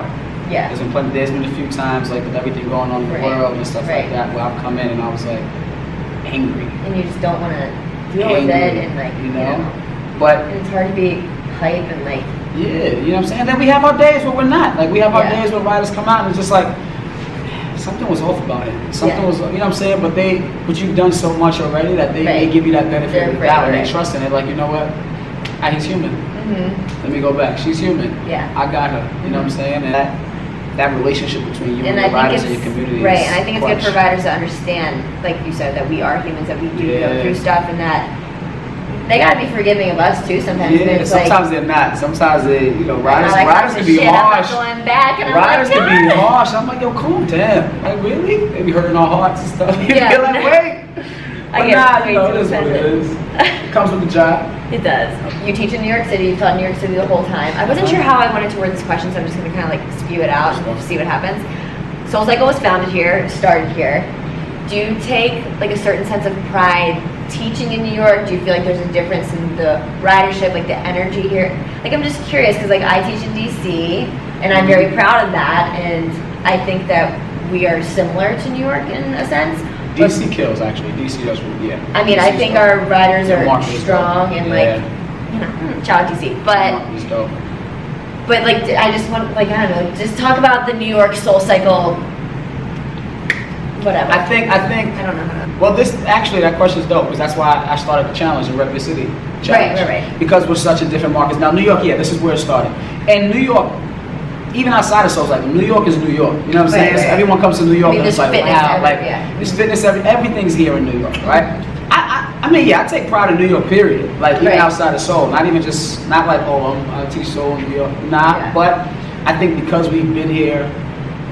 Yeah. There's been a few times like with everything going on in the world and stuff like that, where I've come in and I was like angry. And you just don't want to deal with it, and like you know. But and it's hard to be hype and like you know what I'm saying? And then we have our days where we're not. Like we have our days where riders come out and it's just like something was off about it. Something was, you know what I'm saying? But you've done so much already that they give you that benefit of the doubt and they trust in it. Like, you know what? He's human. Let me go back. She's human. Yeah. I got her. You know what I'm saying? And that relationship between you and the riders in your community. Right, and I think it's good for riders to understand, like you said, that we are humans, that we do go through stuff, and that they gotta be forgiving of us too sometimes. Yeah, sometimes they're not. Sometimes they, you know, riders can be harsh. I'm going back and riders can be harsh. I'm like, yo, cool, damn. Like, really? They be hurting our hearts and stuff. You're like, wait. I get way too it is what it is. It comes with the job. It does. You teach in New York City. You've taught in New York City the whole time. I wasn't sure how I wanted to word this question, so I'm just going to kind of like spew it out and see what happens. SoulCycle was founded here, started here. Do you take like a certain sense of pride teaching in New York? Do you feel like there's a difference in the ridership, like the energy here? Like I'm just curious because like I teach in DC and I'm very proud of that, and I think that we are similar to New York in a sense. DC kills actually. DC does, I mean, I think our riders are strong and like, you know, shout out DC, but like I just want, like, I don't know, just talk about the New York SoulCycle, whatever. I think I don't know how to. Well, that question is dope because that's why I started the challenge in Redwood City. Right. Because we're such a different market. Now New York, this is where it started, and New York. Even outside of SoulCycle, New York is New York. You know what I'm saying? So everyone comes to New York and it's like, wow, like there's fitness, everything's here in New York, right? I mean, I take pride in New York, period. Like even outside of Soul, not like, I teach Soul in New York, but I think because we've been here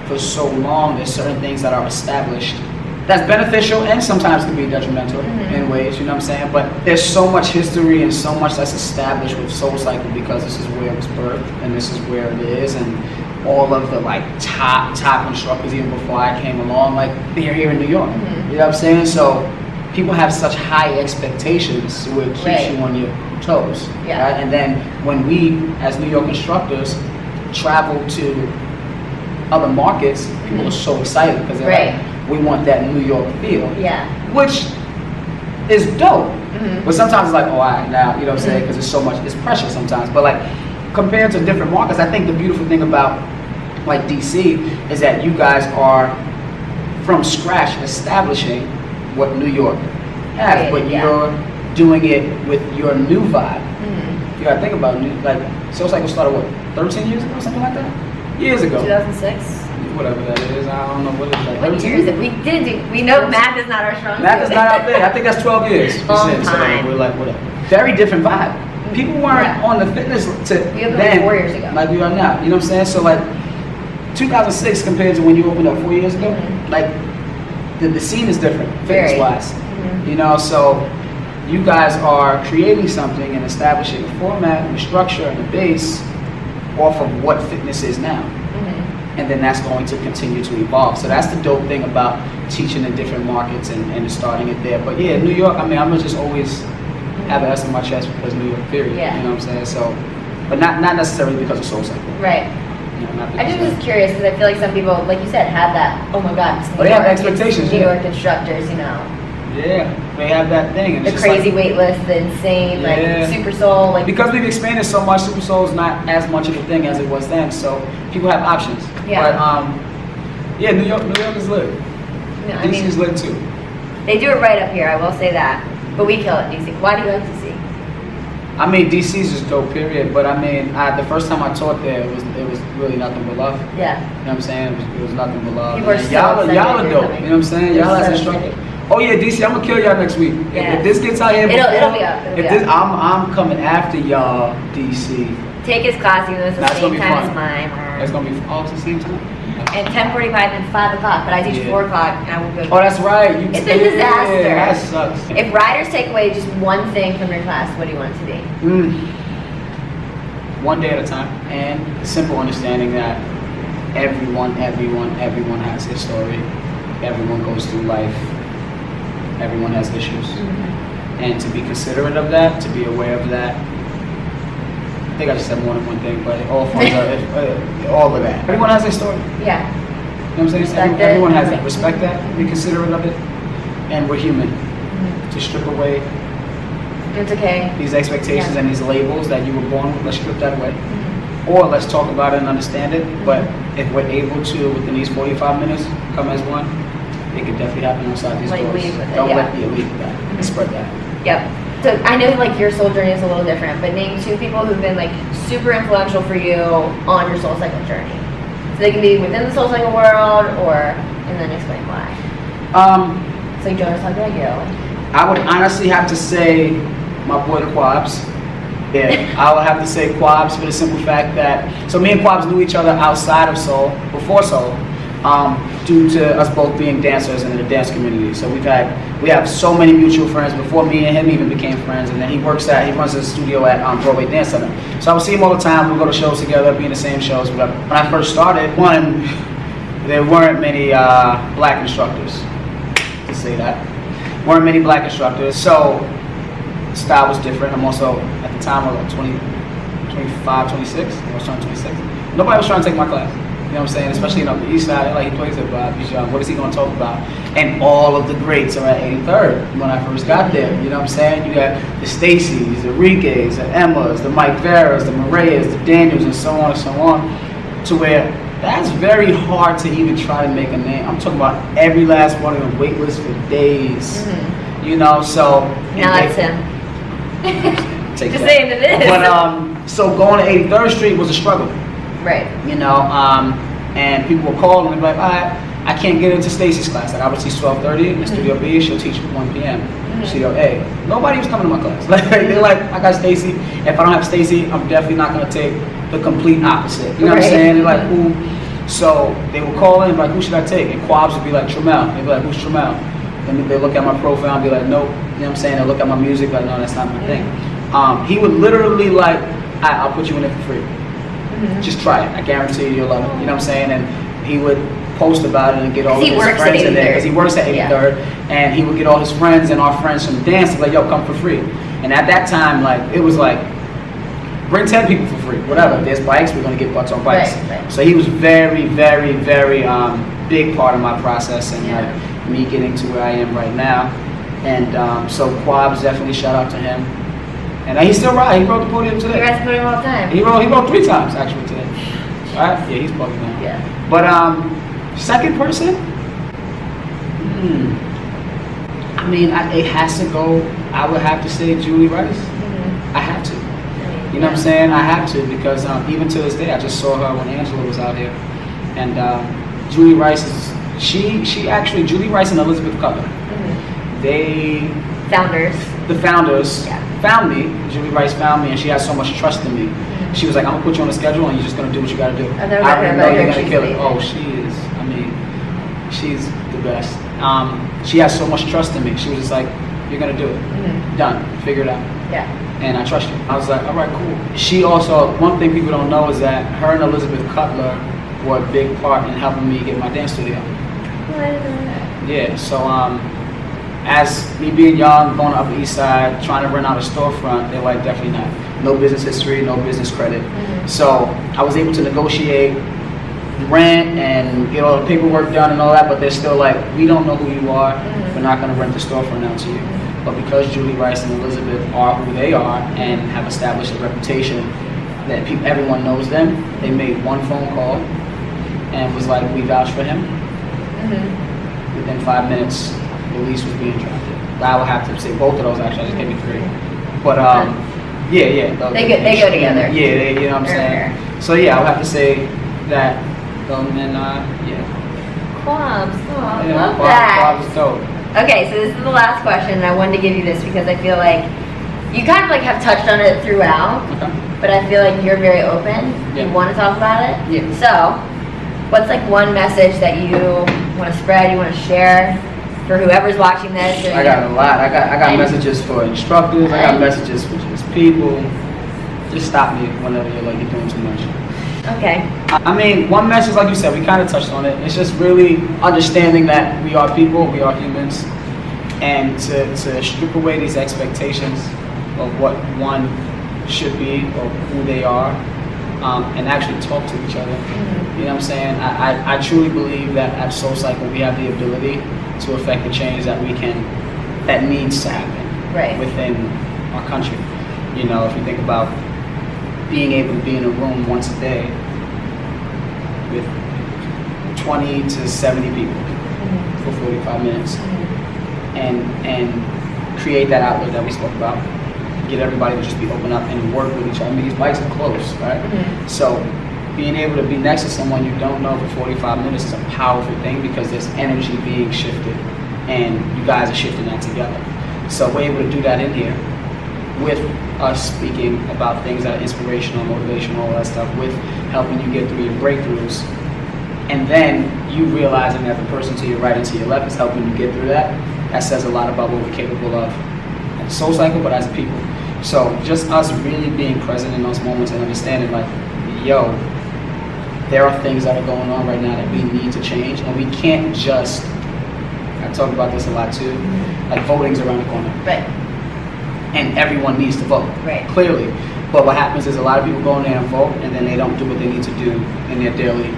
for so long, there's certain things that are established that's beneficial and sometimes can be detrimental in ways, you know what I'm saying? But there's so much history and so much that's established with SoulCycle because this is where it was birthed and this is where it is, and all of the like top instructors even before I came along, like they're here in New York. You know what I'm saying? So people have such high expectations where it keeps you on your toes. Yeah. Right? And then when we, as New York instructors, travel to other markets, people are so excited because they're like, we want that New York feel. Yeah. Which is dope. But sometimes it's like, oh, all right, now, you know what I'm saying? Because it's so much, it's pressure sometimes. But like, compared to different markets, I think the beautiful thing about like DC is that you guys are from scratch establishing what New York has, but you're doing it with your new vibe. You gotta think about it. Like, SoulCycle started what, 13 years ago, something like that? Years ago. 2006. Whatever that is, I don't know what it is. Like 13 years. We know math is not our strong suit. Math is not out there. I think that's 12 years. Long time. So we're like, whatever. Very different vibe. People weren't on the fitness to then 4 years ago. like we are now. You know what I'm saying? So like 2006 compared to when you opened up 4 years ago, like the scene is different fitness wise. You know, so you guys are creating something and establishing a format and a structure and a base off of what fitness is now. And then that's going to continue to evolve. So that's the dope thing about teaching in different markets and starting it there. But yeah, New York, I mean, I'm gonna just always have an S on my chest because New York, period. Yeah. You know what I'm saying? So, but not necessarily because of SoulCycle. Right. You know, I'm just curious because I feel like some people, like you said, have that, oh my God, it's New they have York, expectations. New York instructors, you know. Yeah, they have that thing. And The crazy wait list, the insane, like Super Soul. Like, because we've expanded so much, Super Soul is not as much of a thing as it was then. So people have options. Yeah. But yeah, New York is lit. No, DC is lit too. They do it right up here, I will say that. But we kill it, DC. Why do you like DC? I mean, DC is just dope, period. But I mean, the first time I taught there, it was really nothing but love. Yeah. You know what I'm saying? It was nothing but love. People are Y'all are dope. You know what I'm saying? Y'all as instructors. Oh yeah, DC, I'm gonna kill y'all next week. Yeah. If this gets out here, it'll be up. I'm coming after y'all, DC. Take his class, even though it's the same time as mine. It's gonna be all at the same time. And 10:45 and 5 o'clock, but I teach 4 o'clock and I will go. Oh, that's right. It's a disaster. That sucks. If riders take away just one thing from your class, what do you want it to be? One day at a time, and the simple understanding that everyone has his story. Everyone goes through life. Everyone has issues, and to be considerate of that, to be aware of that. I think I just said more than one thing, but all of that. Everyone has their story. Yeah. You know what I'm saying? Everyone has that. Respect that. Be considerate of it, and we're human. To strip away. It's okay. These expectations and these labels that you were born with, let's strip that away. Or let's talk about it and understand it. But if we're able to, within these 45 minutes, come as one, it could definitely happen outside these doors. Don't let me leave with that. Spread that. Yep. So I know like your soul journey is a little different, but name 2 people who've been like super influential for you on your SoulCycle journey. So they can be within the SoulCycle world, and then explain why. So Jonas, how about you? I would honestly have to say my boy Quabs. Yeah, I would have to say Quabs for the simple fact that, so me and Quabs knew each other outside of Soul, before Soul, due to us both being dancers and in the dance community. So we have so many mutual friends before me and him even became friends. And then he runs a studio at Broadway Dance Center. So I would see him all the time. We go to shows together, be in the same shows. When I first started, there weren't many black instructors, to say that. Weren't many black instructors. So the style was different. I'm also, at the time, I was like 25, 26. I was trying 26. Nobody was trying to take my class. You know what I'm saying? Especially on the east side, like he plays it, but he's young. What is he going to talk about? And all of the greats are at 83rd when I first got there. You know what I'm saying? You got the Stacys, the Enriques, the Emmas, the Mike Veras, the Marias, the Daniels, and so on and so on. To where that's very hard to even try to make a name. I'm talking about every last one of them wait lists for days. You know, so. Now that's him. Just saying it is. But so going to 83rd Street was a struggle. Right. You know, and people would call and they'd be like, all right, I can't get into Stacey's class. Like I would teach 12:30 in Studio B, she'll teach 1 p.m. Studio A. Nobody was coming to my class. Like they're like, I got Stacey. If I don't have Stacey, I'm definitely not gonna take the complete opposite. You know what I'm saying? They're like, who? So they would call in like, who should I take? And Quabs would be like, Trammell. They'd be like, who's Trammell? And they look at my profile and be like, nope. You know what I'm saying? They look at my music like, no, that's not my thing. He would literally like, I'll put you in it for free. Just try it. I guarantee you you'll love it. You know what I'm saying? And he would post about it and get all of his friends in there, because he works at 83rd, and he would get all his friends and our friends from the dance to like, yo, come for free. And at that time, like, it was like, bring 10 people for free, whatever. There's bikes, we're gonna get butts on bikes. Right. So he was very, very, very big part of my process and like me getting to where I am right now. And so Quabs, definitely shout out to him. And he's still riding. He rode the podium today. You guys put him all the time. He rode 3 times actually today. Right? Yeah, he's bugging now. Yeah. But second person, I mean, it has to go. I would have to say Julie Rice. I have to. You know what I'm saying? I have to, because even to this day, I just saw her when Angela was out here, and Julie Rice is Julie Rice and Elizabeth Cutler. They the founders found me. Julie Rice found me, and she has so much trust in me. She was like, I'm gonna put you on the schedule, and you're just gonna do what you gotta do. I already know you're gonna kill it. Oh, she is. I mean, she's the best. She has so much trust in me. She was just like, you're gonna do it. Done. Figure it out. Yeah. And I trust you. I was like, all right, cool. She also, one thing people don't know is that her and Elizabeth Cutler were a big part in helping me get my dance studio. Oh, I didn't know that. Yeah, so as me being young, going to Upper East Side, trying to rent out a storefront, they're like, definitely not. No business history, no business credit. So I was able to negotiate rent and get all the paperwork done and all that, but they're still like, we don't know who you are. We're not going to rent the storefront out to you. But because Julie Rice and Elizabeth are who they are and have established a reputation that everyone knows them, they made one phone call and was like, we vouch for him. Within 5 minutes, the lease was being drafted. I would have to say both of those actually. I just gave me 3. But they go together. Yeah, you know what I'm saying. So yeah, I would have to say that. Quabs. Oh, I love that. Quabs is dope. Okay, so this is the last question, and I wanted to give you this because I feel like you kind of like have touched on it throughout, but I feel like you're very open. You want to talk about it. Yeah. So, what's like one message that you want to spread, you want to share for whoever's watching this? I got a lot. I got messages for instructors. I got messages for just people. Just stop me whenever you're like you're doing too much. Okay. I mean, one message, like you said, we kind of touched on it. It's just really understanding that we are people, we are humans, and to strip away these expectations of what one should be or who they are, and actually talk to each other. You know what I'm saying? I truly believe that at SoulCycle we have the ability to affect the change that that needs to happen within our country. You know, if you think about being able to be in a room once a day with 20 to 70 people for 45 minutes and create that outlet that we spoke about, get everybody to just be open up and work with each other. I mean, these bikes are close, right? So being able to be next to someone you don't know for 45 minutes is a powerful thing because there's energy being shifted and you guys are shifting that together. So we're able to do that in here with us speaking about things that are inspirational, motivational, all that stuff, with helping you get through your breakthroughs. And then you realizing that the person to your right and to your left is helping you get through that. That says a lot about what we're capable of as SoulCycle, but as people. So just us really being present in those moments and understanding like, yo, there are things that are going on right now that we need to change, and we can't just, I talk about this a lot too, like voting's around the corner. Right. And everyone needs to vote, clearly. But what happens is a lot of people go in there and vote, and then they don't do what they need to do in their daily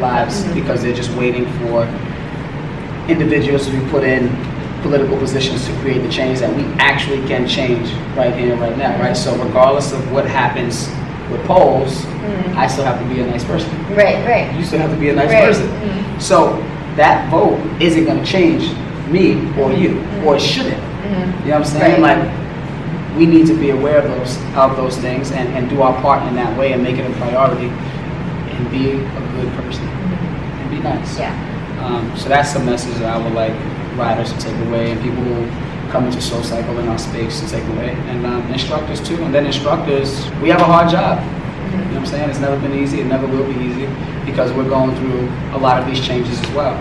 lives because they're just waiting for individuals to be put in political positions to create the change that we actually can change right here, right now, right? So regardless of what happens with polls, I still have to be a nice person. Right. You still have to be a nice person. So that vote isn't going to change me or you, or it shouldn't. You know what I'm saying? Like, we need to be aware of those things and do our part in that way and make it a priority and be a good person and be nice. So that's the message that I would like riders to take away and people who come into SoulCycle in our space to take away, and instructors too. And then instructors, we have a hard job. You know what I'm saying? It's never been easy. It never will be easy because we're going through a lot of these changes as well.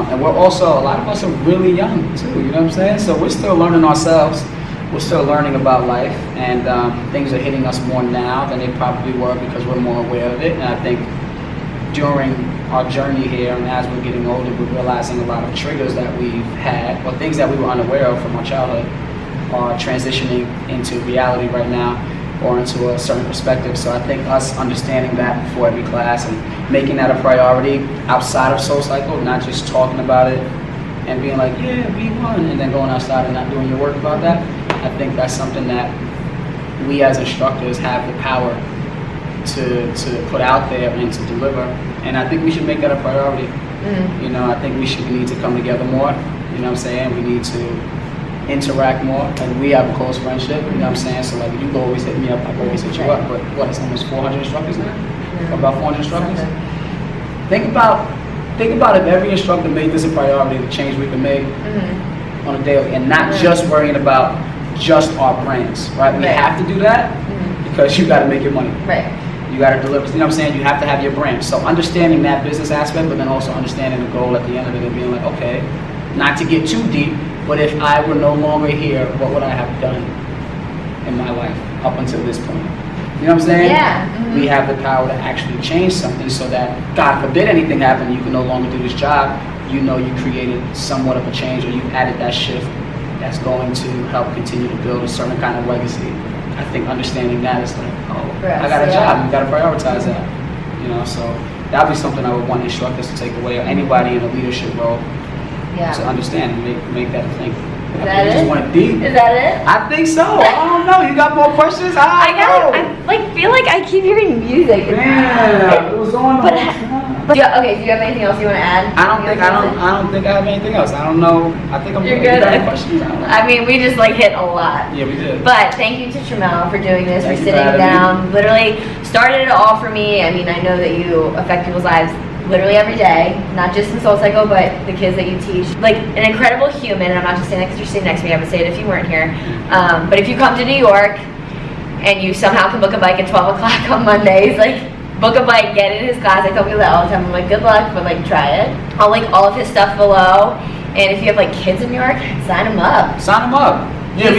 And we're also, a lot of us are really young too. You know what I'm saying? So we're still learning ourselves. We're still learning about life, and things are hitting us more now than they probably were because we're more aware of it. And I think during our journey here, and as we're getting older, we're realizing a lot of triggers that we've had, or things that we were unaware of from our childhood, are transitioning into reality right now, or into a certain perspective. So I think us understanding that before every class and making that a priority outside of SoulCycle, not just talking about it and being like, yeah, be one, and then going outside and not doing your work about that, I think that's something that we as instructors have the power to put out there and to deliver. And I think we should make that a priority. You know, I think we need to come together more. You know what I'm saying? We need to interact more, and we have a close friendship. You know what I'm saying? So like, you always hit me up, I always hit you up. But what? It's almost 400 instructors now. About 400 instructors. Think about if every instructor made this a priority, the change we can make on a daily, and not just worrying about just our brands. Right? We have to do that because you got to make your money. Right. You got to deliver. You know what I'm saying? You have to have your brand. So understanding that business aspect, but then also understanding the goal at the end of it and being like, okay, not to get too deep, but if I were no longer here, what would I have done in my life up until this point? You know what I'm saying? Yeah. We have the power to actually change something so that, God forbid anything happen, you can no longer do this job. You know you created somewhat of a change, or you added that shift that's going to help continue to build a certain kind of legacy. I think understanding that is like, oh, I got a job, you got to prioritize that. You know, so that would be something I would want instructors to take away, or anybody in a leadership role to understand and make that a thing. Is that it? Just want deep. Is that it? I think so. I don't know. You got more questions? I feel like I keep hearing music. Man, it was on. But yeah, okay. Do you have anything else you want to add? I don't think I have anything else. I don't know. I think I'm You're good. good. Questions? I mean, we just like hit a lot. Yeah, we did. But thank you to Trammell for doing this, Thank for you sitting for down. Literally started it all for me. I mean, I know that you affect people's lives literally every day, not just in SoulCycle, but the kids that you teach. Like an incredible human, and I'm not just saying that because you're sitting next to me, I would say it if you weren't here. But if you come to New York and you somehow can book a bike at 12 o'clock on Mondays, like book a bike, get in his class. I tell people that all the time. I'm like, good luck, but like try it. I'll link all of his stuff below. And if you have like kids in New York, sign them up. Sign them up. Yeah,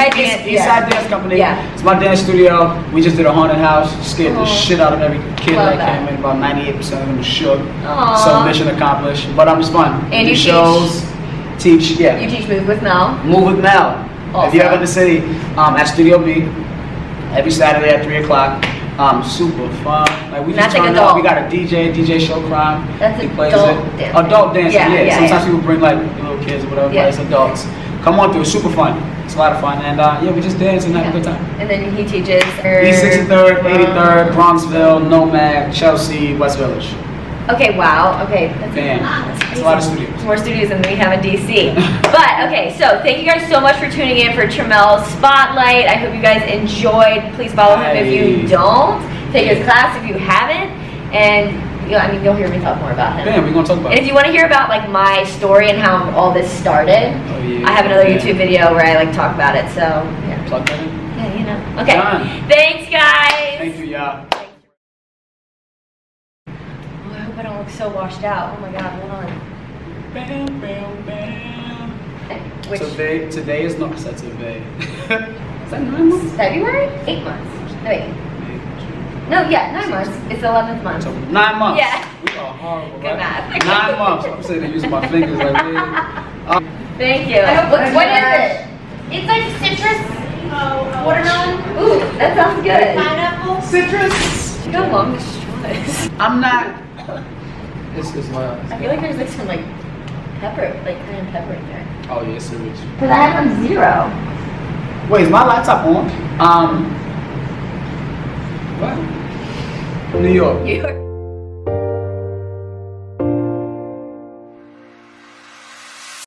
Eastside Dance Company. Yeah. It's my dance studio. We just did a haunted house. Scared the shit out of every kid that came in. About 98% of them were shook. So mission accomplished. But it's fun. And you teach. Yeah. You teach Move with Mel. Move with Mel. Also. If you're ever in the city, at Studio B, every Saturday at 3 o'clock. Super fun. Like we just turn up. We got a DJ Show Crime. That's he plays adult it. dancing. Adult dancing. Yeah. Sometimes people bring like little kids or whatever. But it's adults. Come on through. It's super fun. It's a lot of fun, and we just dance and have a good time. And then he teaches East 63rd, 83rd, Bronxville, Nomad, Chelsea, West Village. Okay, wow. Okay, that's a lot of studios. More studios than we have in DC. But okay, so thank you guys so much for tuning in for Trammell's Spotlight. I hope you guys enjoyed. Please follow him if you don't. Take his class if you haven't, and you'll hear me talk more about him. We're gonna talk about it. And if you want to hear about like my story and how all this started, I have another YouTube video where I like talk about it. So yeah. Plug that in. Yeah, you know. Okay. Thanks, guys. Thank you, y'all. Oh, I hope I don't look so washed out. Oh my God, hold on. Bam, bam, bam. Today is not today. Is that 9 months? February? 8 months. No, wait. No, yeah, 9 months. It's the 11th month. So 9 months. Yeah. We are horrible. Good math. 9 months. I'm sitting there using my fingers like this. Thank you. What is it? It's like citrus, watermelon. Ooh, that sounds good. Pineapple. Citrus. Look how long this straw is. I'm not. This is loud. I feel like there's like some like pepper, like cayenne pepper in there. Oh yeah, it's serious. Because I have on 0. Wait, is my laptop on? What? New York.